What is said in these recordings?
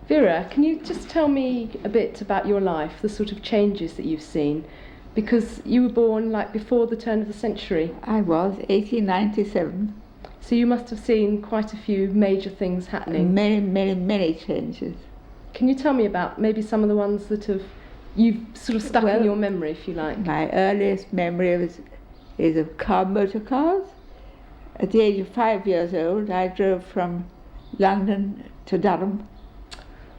Vera, can you just tell me a bit about your life, the sort of changes that you've seen? Because you were born like before the turn of the century. I was 1897. So you must have seen quite a few major things happening. Many, many, many changes. Can you tell me about maybe some of the ones that you've sort of stuck in your memory, if you like? My earliest memory is of motor cars. At the age of 5 years old, I drove from London to Durham.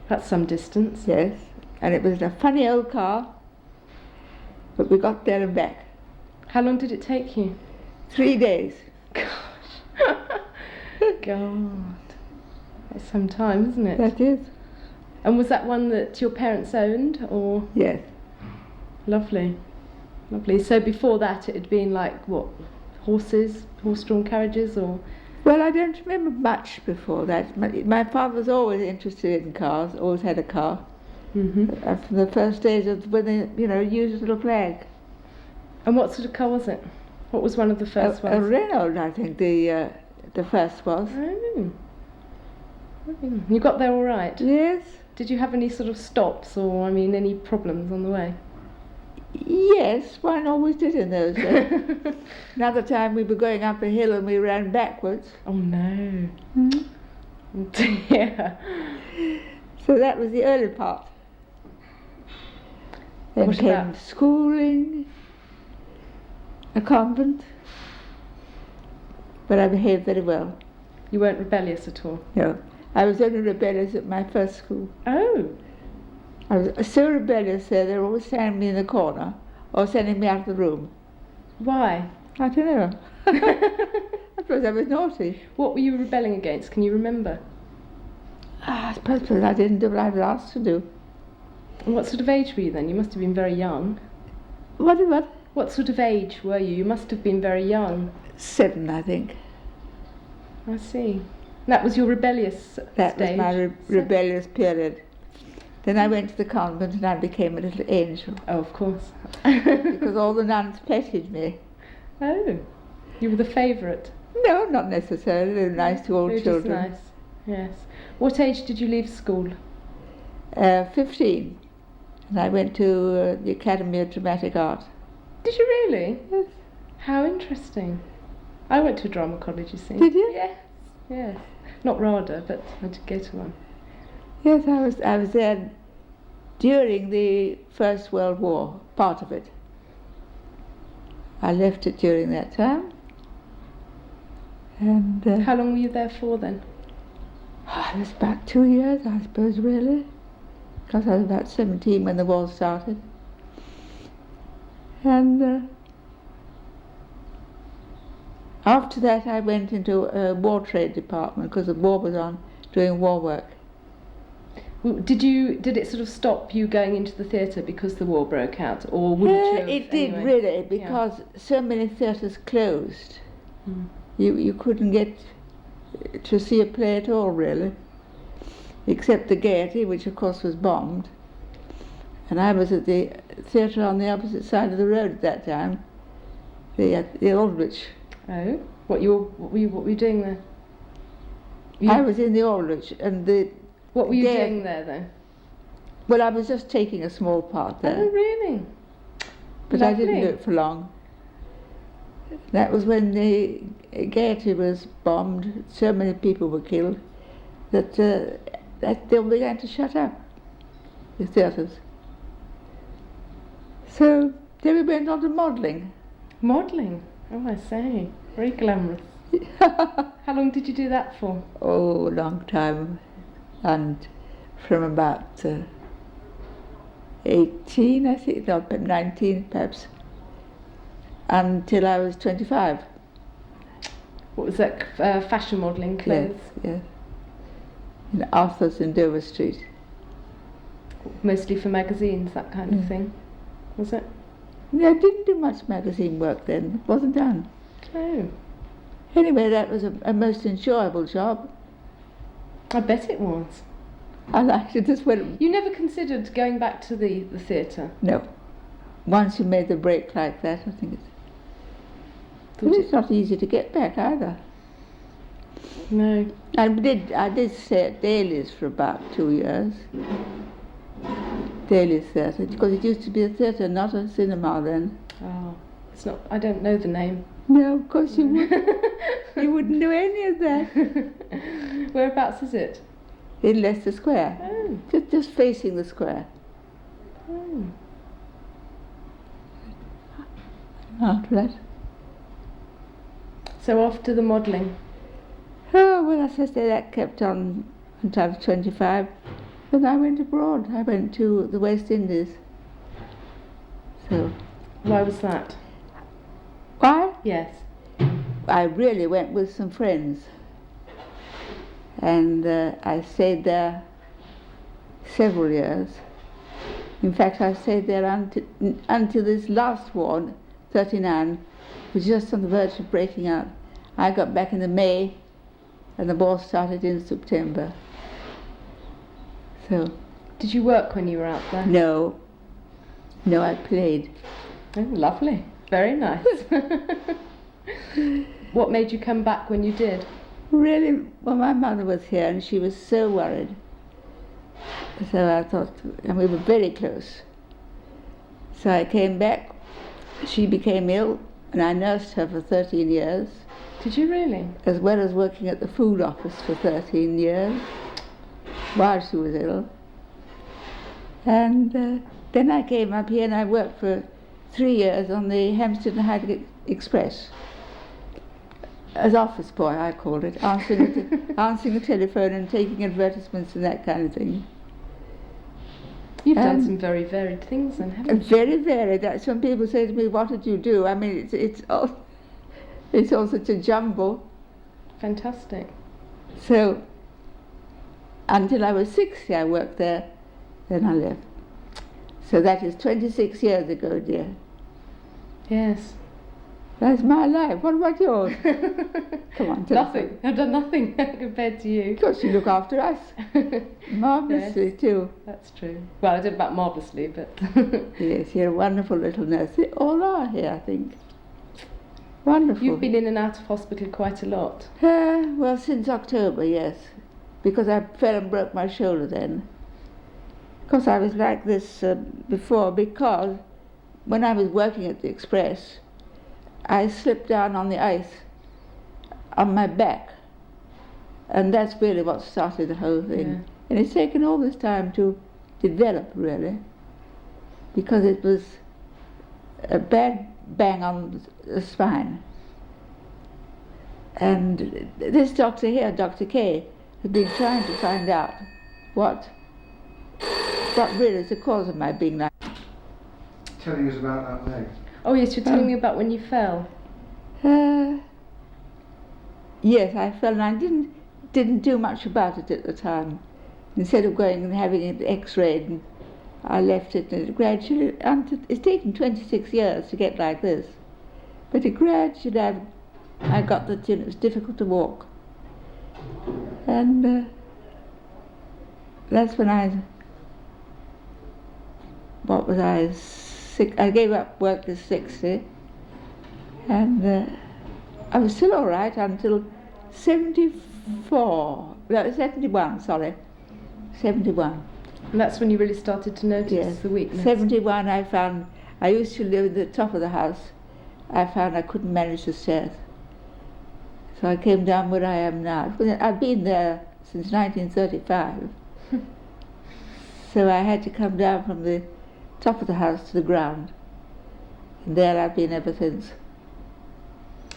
That's some distance. Yes, and it was a funny old car, but we got there and back. How long did it take you? 3 days. Gosh. God. That's some time, isn't it? That is. And was that one that your parents owned, or? Yes. Lovely. Lovely. So before that it had been like, what, horse-drawn carriages, or? Well, I don't remember much before that. My father was always interested in cars, always had a car. Mm-hmm. From the first days of when they, used a little flag. And what sort of car was it? What was one of the first ones? A Renault, I think, the first was. Oh. You got there all right? Yes. Did you have any sort of stops, or, any problems on the way? Yes, one always did in those days. Another time we were going up a hill and we ran backwards. Oh no. Mm-hmm. Oh dear. So that was the early part. Then What came about schooling, a convent, but I behaved very well. You weren't rebellious at all? No, I was only rebellious at my first school. Oh. I was so rebellious there, they were always standing me in the corner or sending me out of the room. Why? I don't know. I suppose I was naughty. What were you rebelling against? Can you remember? I suppose I didn't do what I was asked to do. And what sort of age were you then? You must have been very young. What? What sort of age were you? You must have been very young. 7, I think. I see. That was your rebellious That stage? was my rebellious period. Then I went to the convent and I became a little angel. Oh, of course. Because all the nuns petted me. Oh, you were the favourite? No, not necessarily. They were nice to all They were children. just nice, yes. What age did you leave school? 15. And I went to the Academy of Dramatic Art. Did you really? Yes. How interesting. I went to a drama college, you see. Did you? Yes, yes. Not RADA, but I did go to one. Yes, I was there during the First World War, part of it. I left it during that time. And How long were you there for then? it was about 2 years, I suppose, really. Because I was about 17 when the war started. And after that I went into a war trade department because the war was on, doing war work. Did it sort of stop you going into the theatre because the war broke out, or wouldn't you have It did, anyway? really, because so many theatres closed. Mm. You couldn't get to see a play at all, really, except the Gaiety, which of course was bombed. And I was at the theatre on the opposite side of the road at that time, the Aldrich. Oh, what were you doing there? I was in the Aldrich, and What were you doing there, though? Well, I was just taking a small part there. Oh, really? But Lovely. I didn't do it for long. That was when the Gaiety was bombed, so many people were killed, that they began to shut up, the theatres. So then we went on to modelling. Modelling? Oh, I say. Very glamorous. How long did you do that for? Oh, a long time. And from about 18, I think, no, 19 perhaps, until I was 25. What was that? Fashion modelling clothes? Yes. In Arthur's in Dover Street. Mostly for magazines, that kind of thing, was it? No, I didn't do much magazine work then. It wasn't done. Oh. Anyway, that was a most enjoyable job. I bet it was. I liked it as well. You never considered going back to the theatre? No. Once you made the break like that, I think it's not easy to get back either. No. I did stay at Daly's for about 2 years. Daly's Theatre, because it used to be a theatre, not a cinema then. Oh, it's not. I don't know the name. No, of course you wouldn't. You wouldn't do any of that. Whereabouts is it? In Leicester Square. Oh. Just facing the square. Oh. After that. So after the modelling. Oh, well, as I say, that kept on until I was 25. Then I went abroad. I went to the West Indies. So. Why was that? Why? Yes. I really went with some friends. And I stayed there several years. In fact, I stayed there until this last war, 39, was just on the verge of breaking out. I got back in May, and the war started in September. So. Did you work when you were out there? No. No, I played. Oh, lovely. Very nice. What made you come back when you did? Really, well, my mother was here and she was so worried. So I thought, and we were very close. So I came back, she became ill, and I nursed her for 13 years. Did you really? As well as working at the food office for 13 years, while she was ill. And then I came up here and I worked for 3 years on the Hampstead and Highgate Express. As office boy, I called it, answering the telephone and taking advertisements and that kind of thing. You've done some very varied things then, haven't you? Very varied. That's when people say to me, what did you do? I mean, it's all such a jumble. Fantastic. So, until I was 60, I worked there, then I left. So that is 26 years ago, dear. Yes. That's my life. What about yours? Come on, tell us. Nothing. I've done nothing compared to you. Of course, you look after us. Marvellously, Yes. too. That's true. Well, I don't know about marvellously, but... Yes, you're a wonderful little nurse. They all are here, I think. Wonderful. You've been in and out of hospital quite a lot. Well, since October, yes. Because I fell and broke my shoulder then. Of course, I was like this before, because when I was working at the Express, I slipped down on the ice on my back. And that's really what started the whole thing. Yeah. And it's taken all this time to develop, really, because it was a bad bang on the spine. And this doctor here, Dr. K, has been trying to find out what really is the cause of my being like. Telling us about that leg. Oh yes, you're telling me about when you fell. Yes, I fell and I didn't do much about it at the time. Instead of going and having it x-rayed, I left it, and it gradually, it's taken 26 years to get like this, but it gradually, I got that it was difficult to walk. And that's when I gave up work at 60, and I was still all right until 71, sorry. 71. And that's when you really started to notice Yes. the weakness. 71 I found, I used to live at the top of the house. I found I couldn't manage the stairs. So I came down where I am now. I've been there since 1935. So I had to come down from the top of the house to the ground. And there I've been ever since.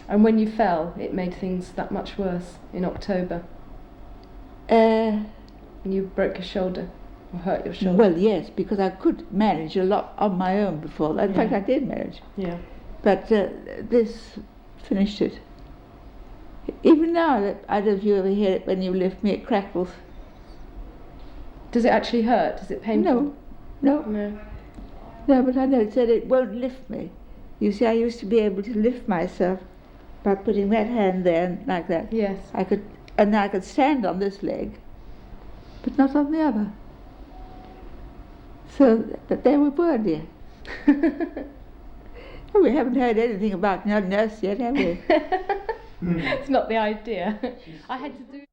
And when you fell, it made things that much worse in October. When you broke your shoulder, or hurt your shoulder. Well, yes, because I could manage a lot on my own before. In fact, I did manage. Yeah. But this finished it. Even now, I don't know if you ever hear it when you lift me, it crackles. Does it actually hurt? Is it painful? No, No. no, but I know it said it won't lift me. You see, I used to be able to lift myself by putting that hand there and like that. Yes. I could stand on this leg, but not on the other. So, but there we were, dear. Well, we haven't heard anything about no nurse yet, have we? It's not the idea. I had to do.